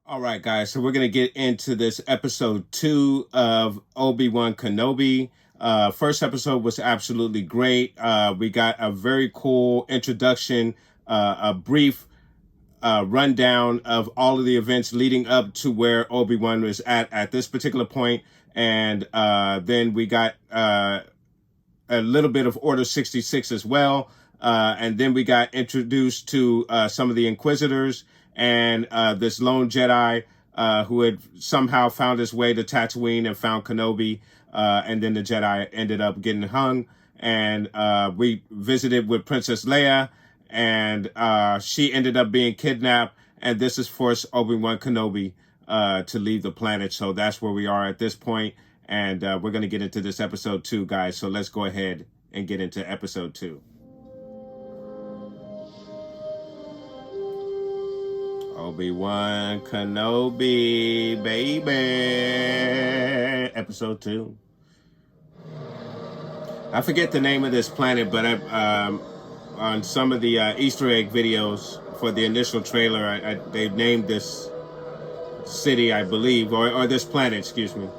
All right, guys, so we're going to get into this episode 2 of Obi Wan Kenobi. First episode was absolutely great. We got a very cool introduction, a brief rundown of all of the events leading up to where Obi-Wan was at this particular point. And then we got a little bit of Order 66 as well. And then we got introduced to some of the Inquisitors and this lone Jedi who had somehow found his way to Tatooine and found Kenobi. And then the Jedi ended up getting hung. And we visited with Princess Leia, and she ended up being kidnapped. And this is forced Obi-Wan Kenobi to leave the planet. So that's where we are at this point. And we're going to get into this episode 2, guys. So let's go ahead and get into episode 2. Obi-Wan Kenobi, baby. Episode 2. I forget the name of this planet, but on some of the Easter egg videos for the initial trailer, they named this city, I believe, or this planet, excuse me.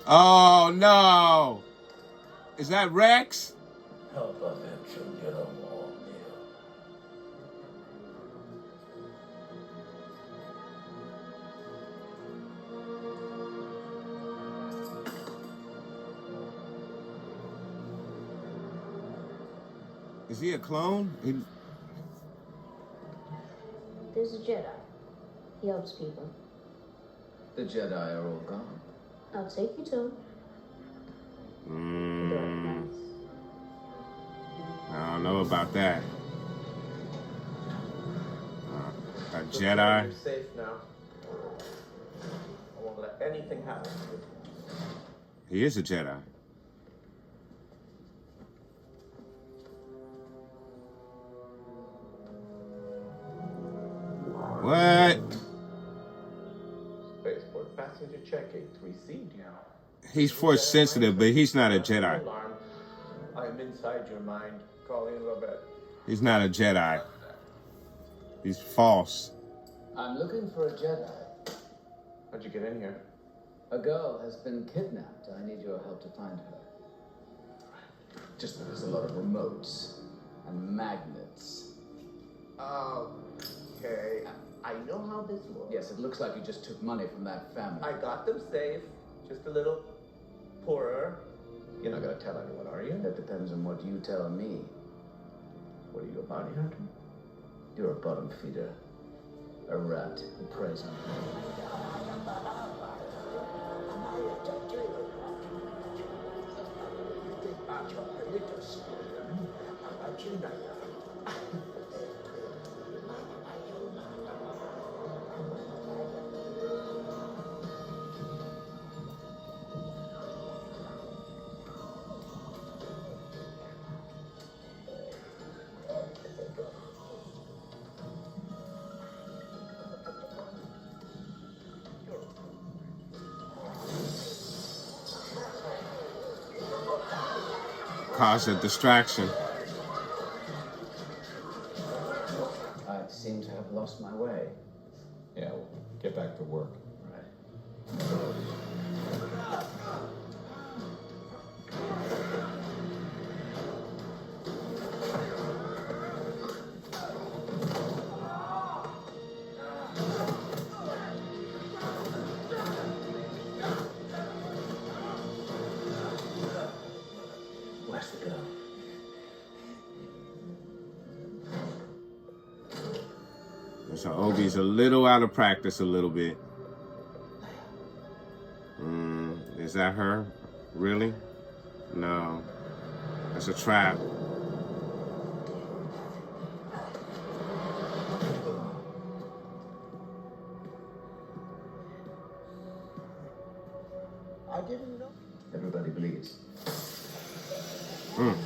Oh, no. Is that Rex? Help a veteran get a warm meal. Is he a clone? There's a Jedi. He helps people. The Jedi are all gone. I'll take you to him. I don't know about that. A Jedi? You're safe now. I won't let anything happen to you. He is a Jedi. What? Spaceport passenger check 8 received you. He's force sensitive, but he's not a Jedi. Alarm. I am inside your mind. Calling Robert. He's not a Jedi. He's false. I'm looking for a Jedi. How'd you get in here? A girl has been kidnapped. I need your help to find her. Just that there's a lot of remotes and magnets. Okay. I know how this works. Yes, it looks like you just took money from that family. I got them safe. Just a little poorer. You're not gonna tell anyone, are you? That depends on what you tell me. What are you, a bounty hunter? You're a bottom feeder. A rat who preys on Cause a distraction. I seem to have lost my way. Yeah, well, get back to work. Right. Where's the girl? So Obi's a little out of practice a little bit. Is that her? Really? No. That's a trap. didn't know. Everybody believes. Mm.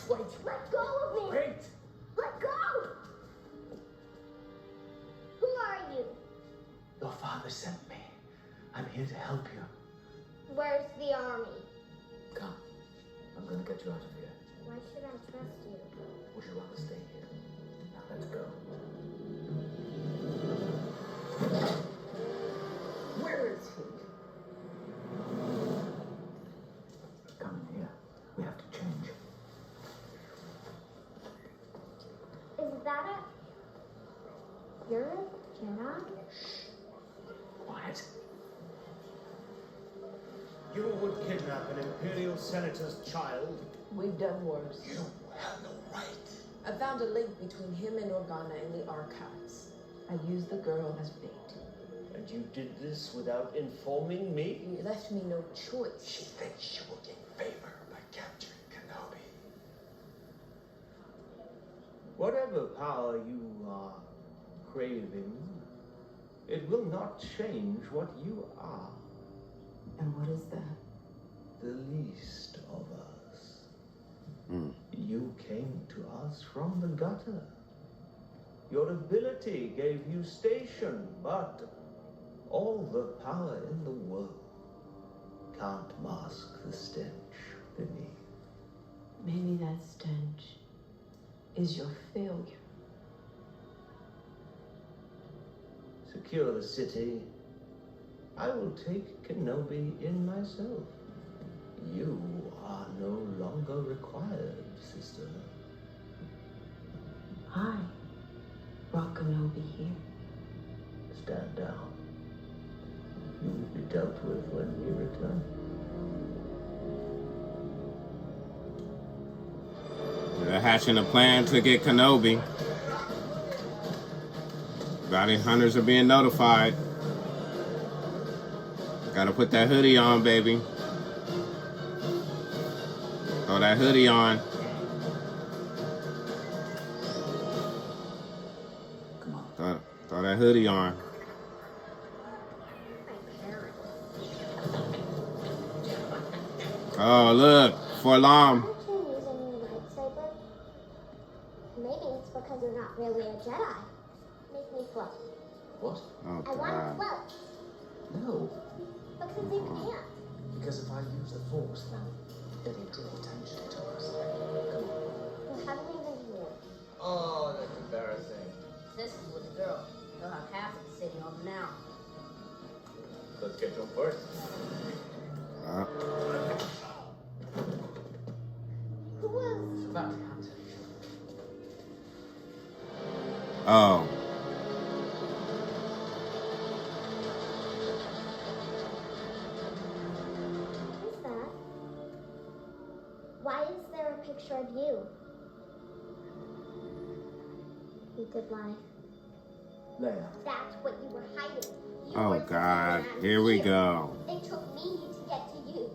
Wait, let go of me! Wait! Let go! Who are you? Your father sent me. I'm here to help you. Where's the army? Come. I'm gonna get you out of here. Why should I trust you? Would you rather stay here? Now let's go. Where is he? Come in here. We have to change. Is that it? You're a Jedi? Quiet. You would kidnap an Imperial Senator's child? We've done worse. You have no right. I found a link between him and Organa in the archives. I used the girl as bait. And you did this without informing me? You left me no She choice. thinks she will gain favor by capturing Kenobi. Whatever power you are craving, it will not change what you are. And what is that? The least of us. Mm. You came to us from the gutter. Your ability gave you station, but all the power in the world can't mask the stench beneath. Maybe that stench is your failure. Secure the city. I will take Kenobi in myself. You are no longer required, sister. I brought Kenobi here. Stand down. You will be dealt with when we return. They're hatching a plan to get Kenobi. Bounty hunters are being notified. Gotta put that hoodie on, baby. Throw that hoodie on. Come on. Throw that hoodie on. Oh, look. For alarm. Why aren't you using your lightsaber? Maybe it's because you're not really a Jedi. Make me float. What? Oh, I want to God. float. No. Because you can't. Because if I use the Force, it'll draw attention to us. Come on. You haven't even here. Oh, that's embarrassing. This is with a girl. They'll have half of the city on now. Let's get to him first. Who was? It's a bounty hunter. Oh. Who's that? Why is there a picture of you? You did lie. Leia. That's what you were hiding. You Oh, were God. saying I'm Here we go. It took me to get to you.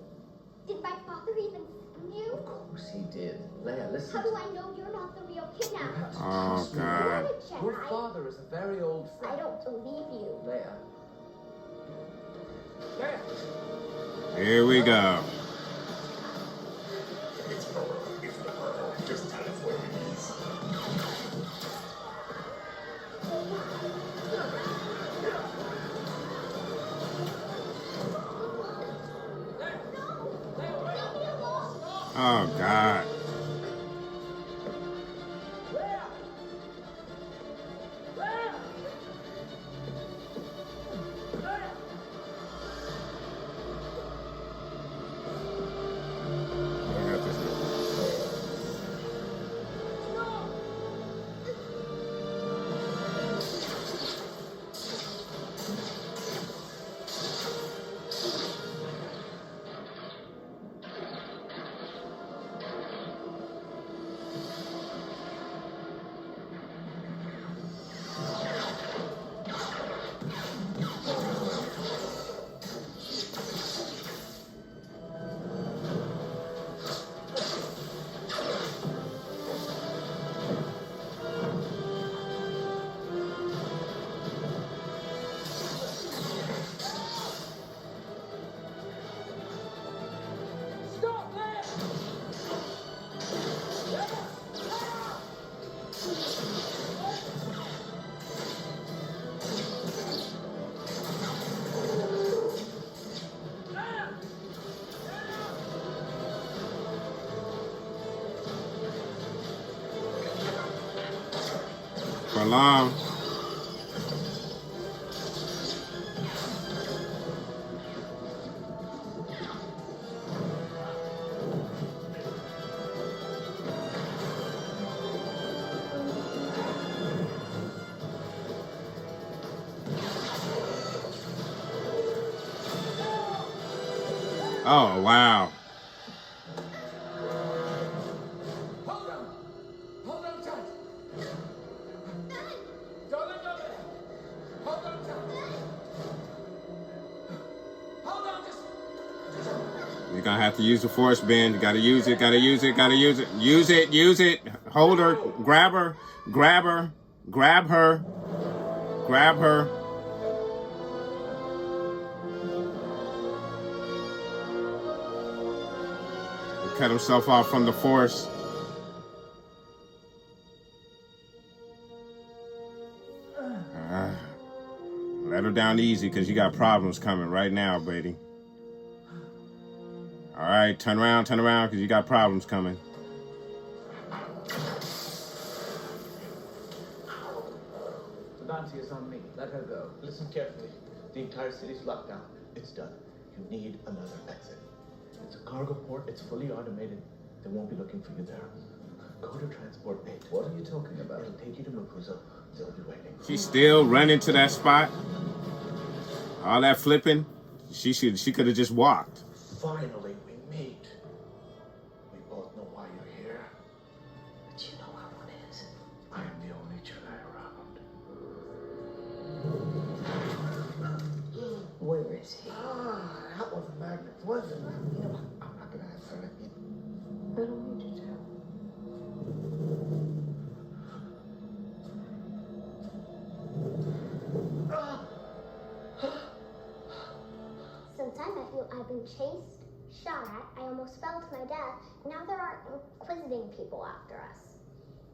Did my father even send you? Of course he did. Leia, listen. How do I know you're not the real You kidnapper? have to Oh, trust me. You're God. a Your Jedi. father is a very old friend. I don't believe you. Leia. Leia. Here we go. Just tell us where it is. Oh, God. for long. Oh, wow. Hold on! Hold on tight! Don't let go of it! Hold on tight! Hold on, just... You're gonna have to use the force, Ben. You gotta use it, gotta use it, gotta use it. Use it, use it. Hold her, grab her, grab her, grab her, grab her. He cut himself off from the force. Let her down easy, because you got problems coming right now, Brady. All right, turn around, because you got problems coming. Nancy is on me. Let her go. Listen carefully. The entire city's locked down. It's done. You need another exit. It's a cargo port. It's fully automated. They won't be looking for you there. Go to Transport 8. What are you talking about? It'll take you to Mapuzo. They'll be waiting. She's still running to that spot. All that flipping. She could have just walked. Finally, we meet. We both know why you're here. But you know how one is. I am the only Jedi around. Where is he? That wasn't Magnus, was it? You know, I'm not gonna answer it. I don't need you to. Since I met you, I've been chased, shot at, I almost fell to my death, and now there are inquisiting people after us.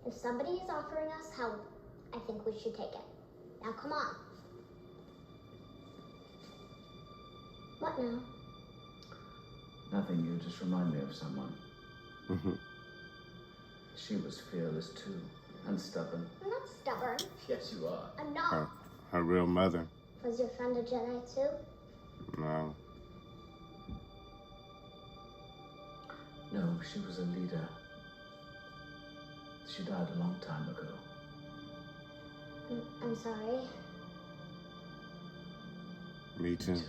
If somebody is offering us help, I think we should take it. Now come on. What now? Nothing, you just remind me of someone. Mm-hmm. She was fearless too, and stubborn. I'm not stubborn. Yes, you are. I'm not. Her real mother. Was your friend a Jedi too? No. No, she was a leader. She died a long time ago. I'm sorry. Me too.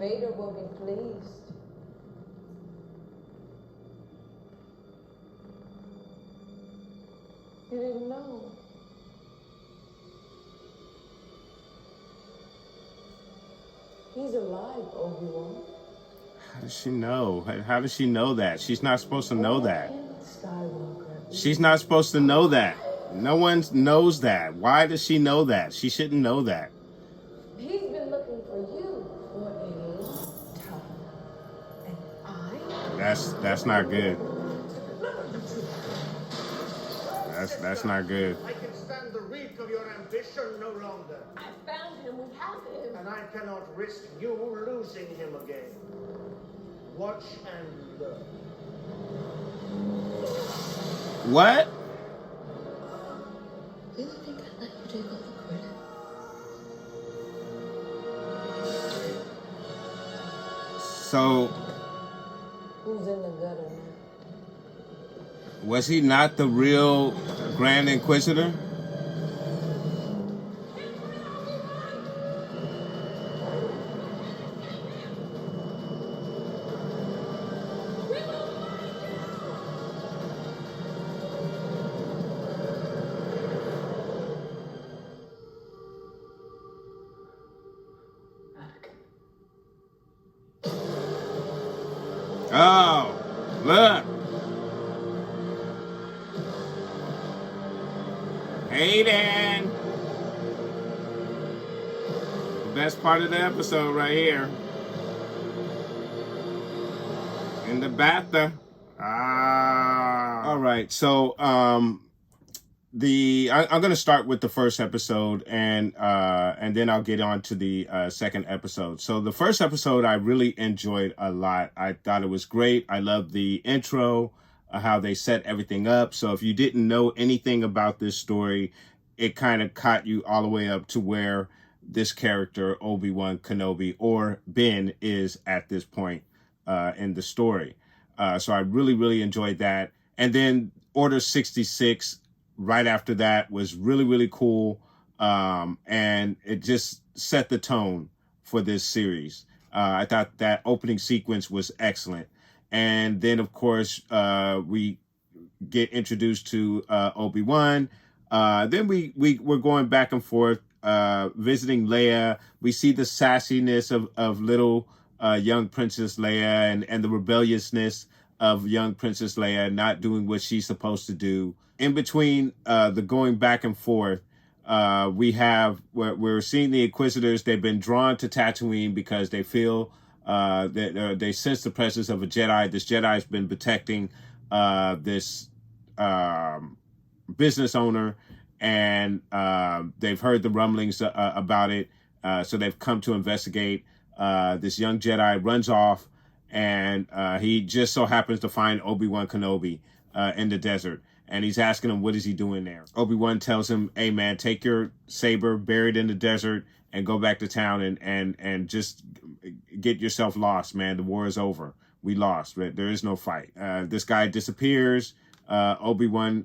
Vader will be pleased. You didn't know. He's alive, Obi Wan. How does she know? How does she know that? She's not supposed to know that. She's not supposed to know that. No one knows that. Why does she know that? She shouldn't know that. He's been looking for you for a long time. And That's not good. That's not good. I can stand the reek of your ambition no longer. I found him. We have him. And I cannot risk you losing him again. Watch and learn. What? Really think I'd let you take all the credit? So, Who's in the gutter now? was he not the real Grand Inquisitor? Oh, look. Hayden. best part of the episode right here. In the bathroom. All right, so I'm going to start with the first episode, and then I'll get on to the second episode. So the first episode I really enjoyed a lot. I thought it was great. I loved the intro, how they set everything up. So if you didn't know anything about this story, it kind of caught you all the way up to where this character, Obi Wan Kenobi, or Ben, is at this point in the story. So I really, really enjoyed that. And then Order 66 right after that was really, really cool. And it just set the tone for this series. I thought that opening sequence was excellent. And then, of course, we get introduced to Obi-Wan. Then we're going back and forth, visiting Leia. We see the sassiness of little young Princess Leia and the rebelliousness of young Princess Leia not doing what she's supposed to do. In between the going back and forth, we're seeing the Inquisitors. They've been drawn to Tatooine because they feel that they sense the presence of a Jedi. This Jedi has been protecting this business owner, and they've heard the rumblings about it. So they've come to investigate. This young Jedi runs off, and he just so happens to find Obi Wan Kenobi in the desert. And he's asking him, what is he doing there? Obi-Wan tells him, hey, man, take your saber, bury it in the desert, and go back to town and just get yourself lost, man. The war is over. We lost. There is no fight. This guy disappears. Obi-Wan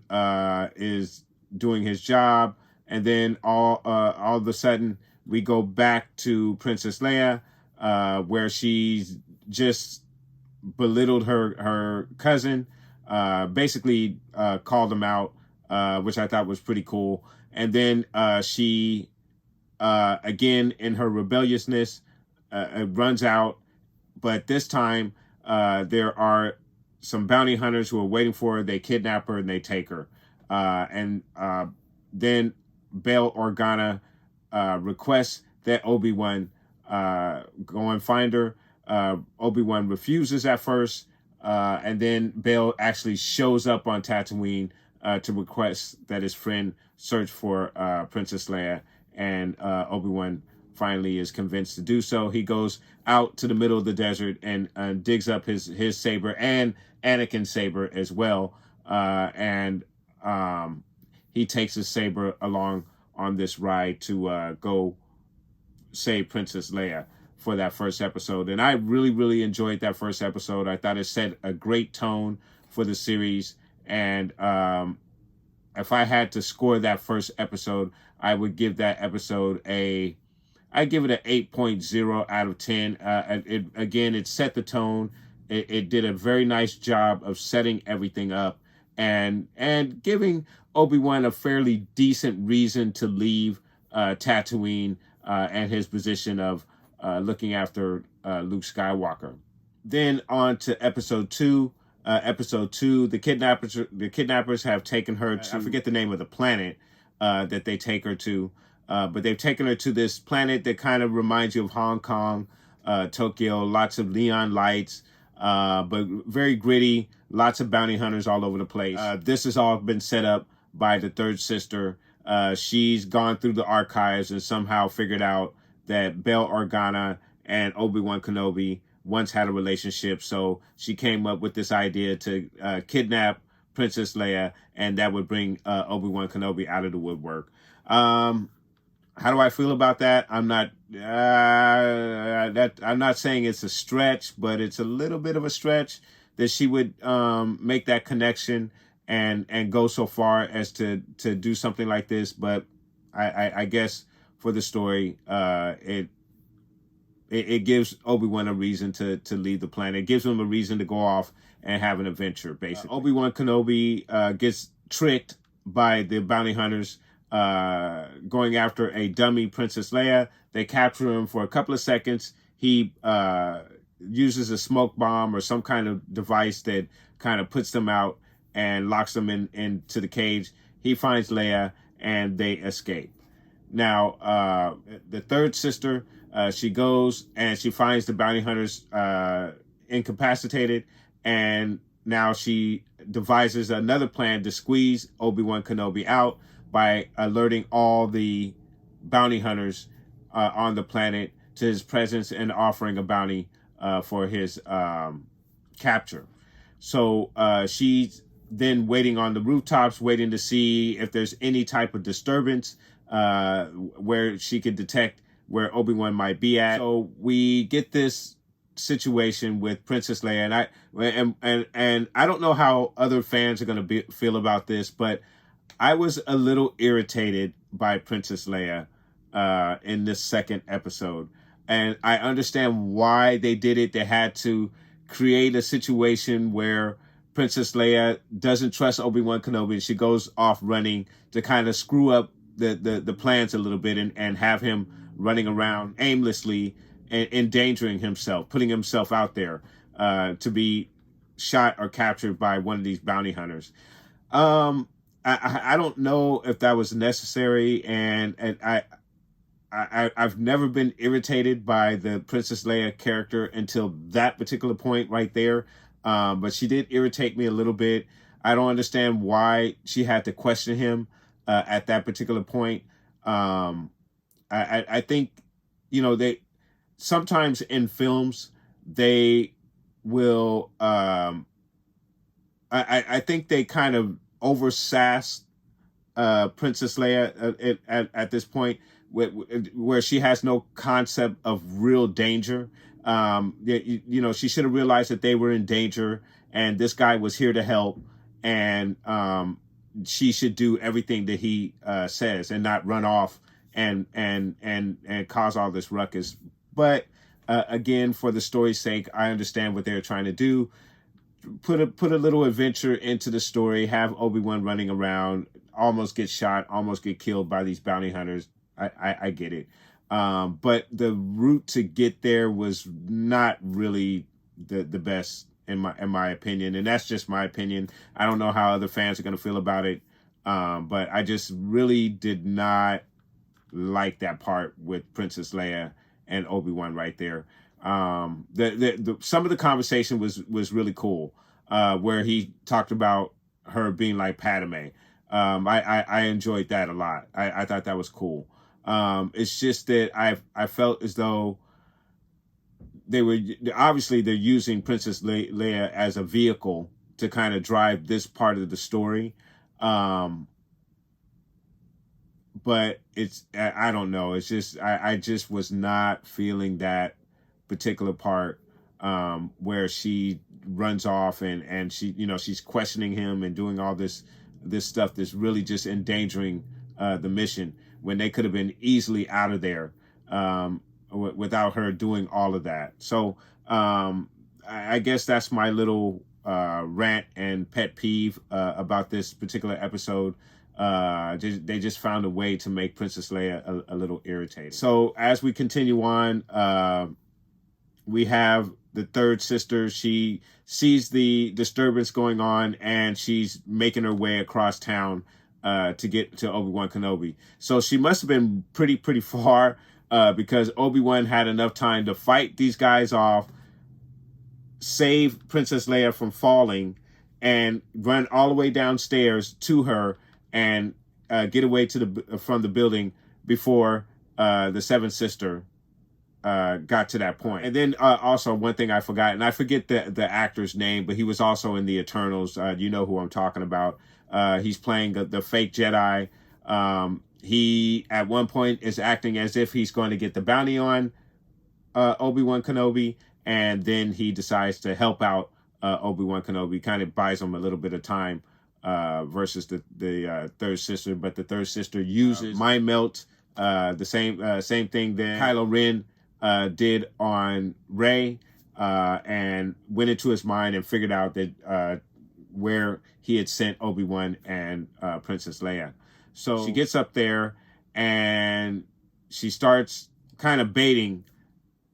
is doing his job. And then all of a sudden, we go back to Princess Leia, where she's just belittled her cousin. Basically called him out, which I thought was pretty cool. And then she, again, in her rebelliousness, runs out. But this time, there are some bounty hunters who are waiting for her. They kidnap her and they take her. And then Bail Organa requests that Obi-Wan go and find her. Obi-Wan refuses at first. And then Bail actually shows up on Tatooine to request that his friend search for Princess Leia, and Obi-Wan finally is convinced to do so. He goes out to the middle of the desert and digs up his saber and Anakin's saber as well, and he takes his saber along on this ride to go save Princess Leia for that first episode. And I really, really enjoyed that first episode. I thought it set a great tone for the series. And if I had to score that first episode, I would give that episode I'd give it an 8.0 out of 10. It set the tone. It did a very nice job of setting everything up and giving Obi-Wan a fairly decent reason to leave Tatooine and his position of looking after Luke Skywalker. Then on to episode 2. Episode 2, the kidnappers have taken her to, I forget the name of the planet that they take her to, but they've taken her to this planet that kind of reminds you of Hong Kong, Tokyo, lots of neon lights, but very gritty, lots of bounty hunters all over the place. This has all been set up by the third sister. She's gone through the archives and somehow figured out that Bail Organa and Obi-Wan Kenobi once had a relationship. So she came up with this idea to kidnap Princess Leia, and that would bring Obi-Wan Kenobi out of the woodwork. How do I feel about that? I'm not saying it's a stretch, but it's a little bit of a stretch that she would make that connection and go so far as to do something like this. But I guess for the story, it gives Obi-Wan a reason to leave the planet. It gives him a reason to go off and have an adventure, basically. Obi-Wan Kenobi gets tricked by the bounty hunters going after a dummy Princess Leia. They capture him for a couple of seconds. He uses a smoke bomb or some kind of device that kind of puts them out and locks them into the cage. He finds Leia and they escape. Now, the third sister, she goes and she finds the bounty hunters incapacitated, and now she devises another plan to squeeze Obi Wan Kenobi out by alerting all the bounty hunters on the planet to his presence and offering a bounty for his capture. So she's then waiting on the rooftops, waiting to see if there's any type of disturbance where she could detect where Obi-Wan might be at. So we get this situation with Princess Leia, and I don't know how other fans are going to feel about this, but I was a little irritated by Princess Leia in this second episode. And I understand why they did it. They had to create a situation where Princess Leia doesn't trust Obi-Wan Kenobi, and she goes off running to kind of screw up the plans a little bit and have him running around aimlessly and endangering himself, putting himself out there to be shot or captured by one of these bounty hunters. I don't know if that was necessary, and I've never been irritated by the Princess Leia character until that particular point right there. But she did irritate me a little bit. I don't understand why she had to question him at that particular point. I think, they sometimes in films they will. I think they kind of oversass Princess Leia at this point, where she has no concept of real danger. She should have realized that they were in danger, and this guy was here to help, and she should do everything that he says and not run off and cause all this ruckus. But again, for the story's sake, I understand what they're trying to do. Put a little adventure into the story, have Obi-Wan running around, almost get shot, almost get killed by these bounty hunters. I get it. But the route to get there was not really the best in my opinion. And that's just my opinion. I don't know how other fans are going to feel about it. But I just really did not like that part with Princess Leia and Obi-Wan right there. Some of the conversation was really cool, where he talked about her being like Padme. I enjoyed that a lot. I thought that was cool. It's just that I felt as though they're using Princess Leia as a vehicle to kind of drive this part of the story. But I don't know. It's just, I just was not feeling that particular part, where she runs off and she, she's questioning him and doing all this stuff that's really just endangering the mission, when they could have been easily out of there without her doing all of that. So I guess that's my little rant and pet peeve about this particular episode. They just found a way to make Princess Leia a little irritating. So as we continue on, we have the third sister. She sees the disturbance going on, and she's making her way across town to get to Obi-Wan Kenobi. So she must have been pretty far, because Obi-Wan had enough time to fight these guys off, save Princess Leia from falling, and run all the way downstairs to her and get away from the building before the seventh sister got to that point. And then also one thing I forgot, and I forget the actor's name, but he was also in the Eternals. You know who I'm talking about. He's playing the fake Jedi. He at one point is acting as if he's going to get the bounty on Obi-Wan Kenobi, and then he decides to help out Obi-Wan Kenobi, kind of buys him a little bit of time versus the third sister. But the third sister uses mind melt, the same thing that Kylo Ren did on Rey, and went into his mind and figured out that where he had sent Obi-Wan and Princess Leia. So she gets up there and she starts kind of baiting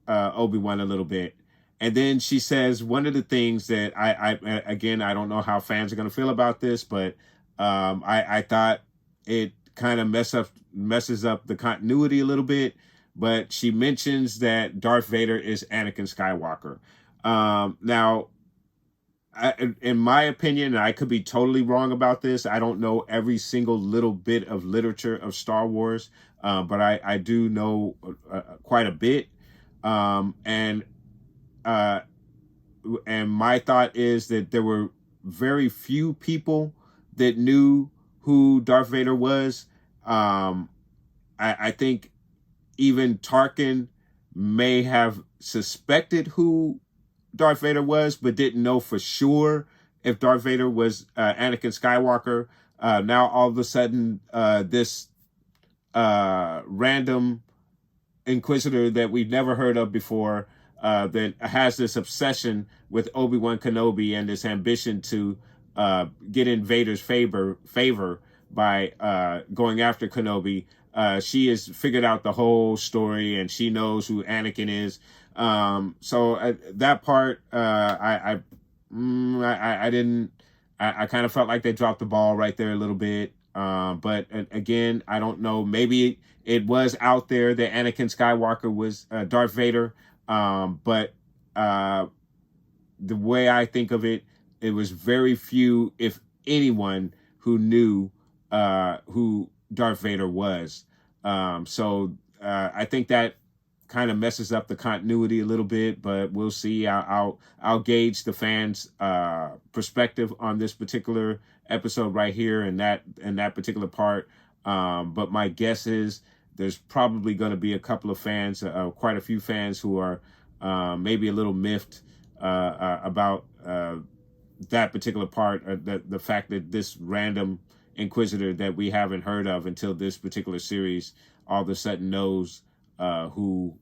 Obi-Wan a little bit. And then she says one of the things that I don't know how fans are going to feel about this, but I thought it kind of messes up the continuity a little bit. But she mentions that Darth Vader is Anakin Skywalker. Now, in my opinion, and I could be totally wrong about this, I don't know every single little bit of literature of Star Wars, but I do know quite a bit. And my thought is that there were very few people that knew who Darth Vader was. I think even Tarkin may have suspected who Darth Vader was, but didn't know for sure if Darth Vader was Anakin Skywalker. Now all of a sudden, this random Inquisitor that we've never heard of before, that has this obsession with Obi Wan Kenobi and this ambition to get in Vader's favor by going after Kenobi. She has figured out the whole story, and she knows who Anakin is. So that part, I didn't. I kind of felt like they dropped the ball right there a little bit. But again, I don't know. Maybe it was out there that Anakin Skywalker was Darth Vader. But the way I think of it, it was very few, if anyone, who knew who Darth Vader was. So I think that kind of messes up the continuity a little bit, but we'll see. I'll gauge the fans' perspective on this particular episode right here and that particular part. But my guess is there's probably going to be a couple of fans, quite a few fans, who are maybe a little miffed about that particular part, the fact that this random Inquisitor that we haven't heard of until this particular series all of a sudden knows who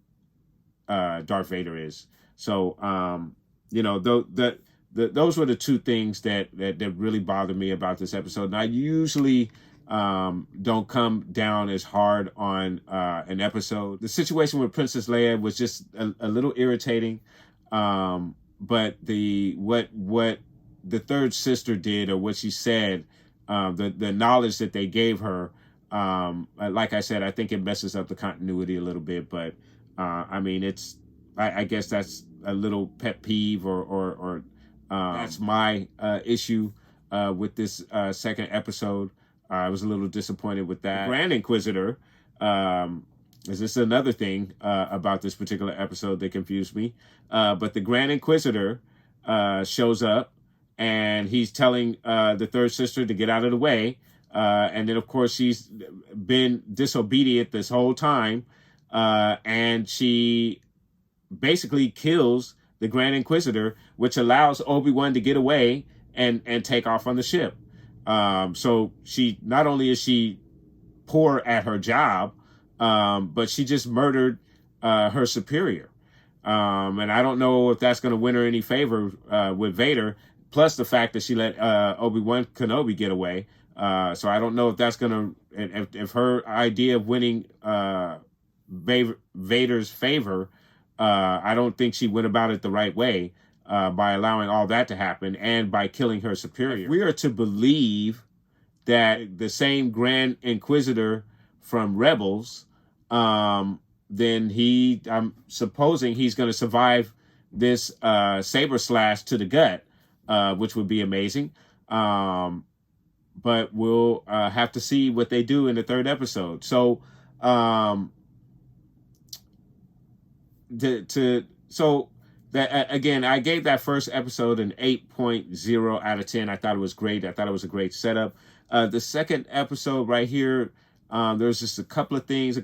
Darth Vader is. So, those were the two things that really bothered me about this episode. And I usually don't come down as hard on an episode. The situation with Princess Leia was just a little irritating. But what the third sister did, or what she said, the knowledge that they gave her, like I said, I think it messes up the continuity a little bit. But I mean, I guess that's a little pet peeve, or that's my issue with this second episode. I was a little disappointed with that. Grand Inquisitor, is this another thing about this particular episode that confused me? But the Grand Inquisitor shows up, and he's telling the third sister to get out of the way. And then, of course, she's been disobedient this whole time. And she basically kills the Grand Inquisitor, which allows Obi-Wan to get away and take off on the ship. So she, not only is she poor at her job, but she just murdered her superior. And I don't know if that's going to win her any favor with Vader, plus the fact that she let Obi-Wan Kenobi get away. So I don't know if that's going to, if her idea of winning Vader's favor, I don't think she went about it the right way by allowing all that to happen and by killing her superior. If we are to believe that the same Grand Inquisitor from Rebels, then I'm supposing he's going to survive this saber slash to the gut, which would be amazing. But we'll have to see what they do in the third episode. So, so that again, I gave that first episode an 8.0 out of 10. I thought it was great. I thought it was a great setup. The second episode right here, there's just a couple of things,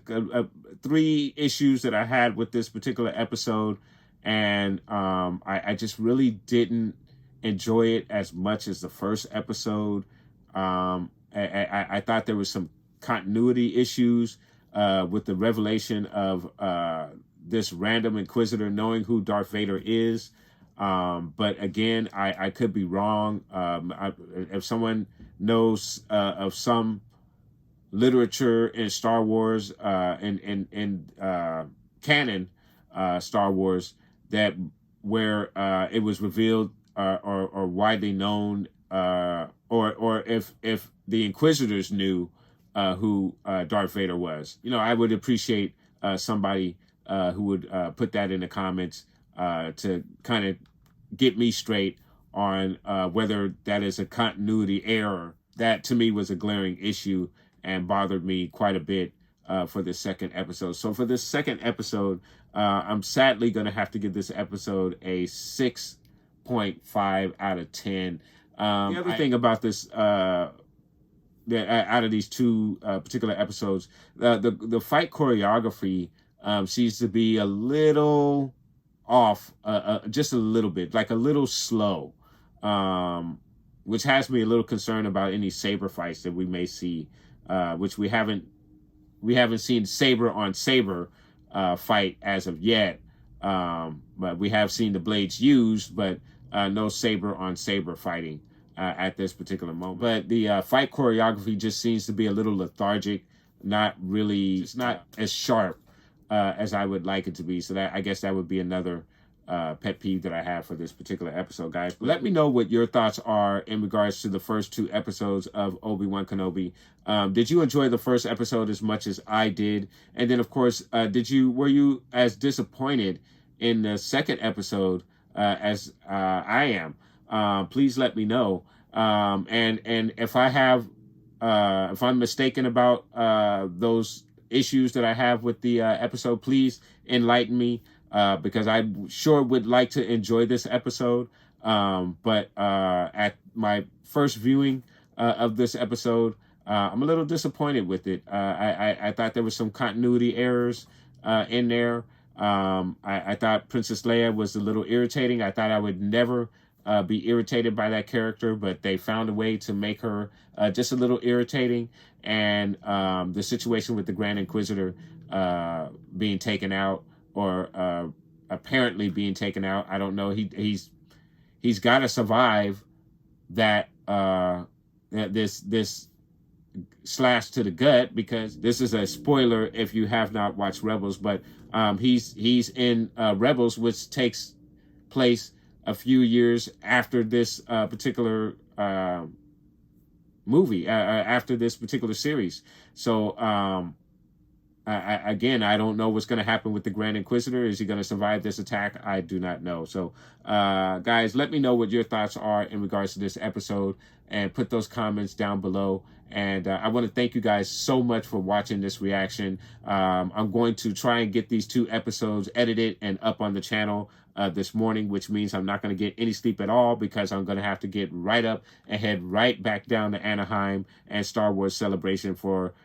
3 issues that I had with this particular episode, and I just really didn't enjoy it as much as the first episode. I thought there was some continuity issues with the revelation of this random Inquisitor knowing who Darth Vader is. But again, I could be wrong. If someone knows of some literature in Star Wars, in canon Star Wars, that where it was revealed or widely known, or if the Inquisitors knew who Darth Vader was. You know, I would appreciate somebody who would put that in the comments to kind of get me straight on whether that is a continuity error. That to me was a glaring issue and bothered me quite a bit for this second episode. So for this second episode, I'm sadly going to have to give this episode a 6.5 out of 10. The other thing about this, out of these two particular episodes, the fight choreography seems to be a little off, just a little bit, like a little slow, which has me a little concerned about any saber fights that we may see, which we haven't seen saber on saber fight as of yet, but we have seen the blades used, but no saber on saber fighting at this particular moment. But the fight choreography just seems to be a little lethargic, not really, it's not as sharp as I would like it to be. So that, I guess that would be another pet peeve that I have for this particular episode, guys. Let me know what your thoughts are in regards to the first two episodes of Obi Wan Kenobi. Did you enjoy the first episode as much as I did? And then, of course, were you as disappointed in the second episode as I am? Please let me know. And if if I'm mistaken about those issues that I have with the episode, please enlighten me, because I sure would like to enjoy this episode. But at my first viewing of this episode, I'm a little disappointed with it. I thought there were some continuity errors in there. I thought Princess Leia was a little irritating. I thought I would never be irritated by that character, but they found a way to make her just a little irritating. And the situation with the Grand Inquisitor being taken out, or apparently being taken out, I don't know. He's got to survive that this slash to the gut, because this is a spoiler if you have not watched Rebels, but he's in Rebels, which takes place a few years after this particular movie, after this particular series. So again, I don't know what's going to happen with the Grand Inquisitor. Is he going to survive this attack? I do not know. So guys, let me know what your thoughts are in regards to this episode, and put those comments down below. And I want to thank you guys so much for watching this reaction. I'm going to try and get these two episodes edited and up on the channel this morning, which means I'm not going to get any sleep at all, because I'm going to have to get right up and head right back down to Anaheim and Star Wars Celebration for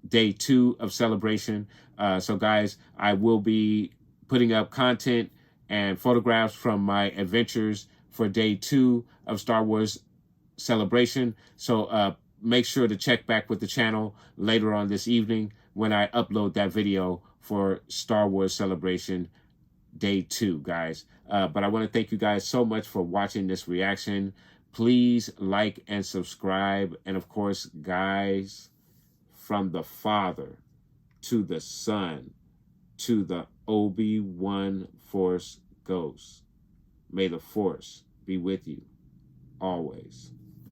day 2 of Celebration. So guys, I will be putting up content and photographs from my adventures for day 2 of Star Wars Celebration. So make sure to check back with the channel later on this evening when I upload that video for Star Wars Celebration day 2, guys. But I want to thank you guys so much for watching this reaction. Please like and subscribe. And of course, guys, from the Father to the Son to the Obi-Wan Force Ghost, may the Force be with you always.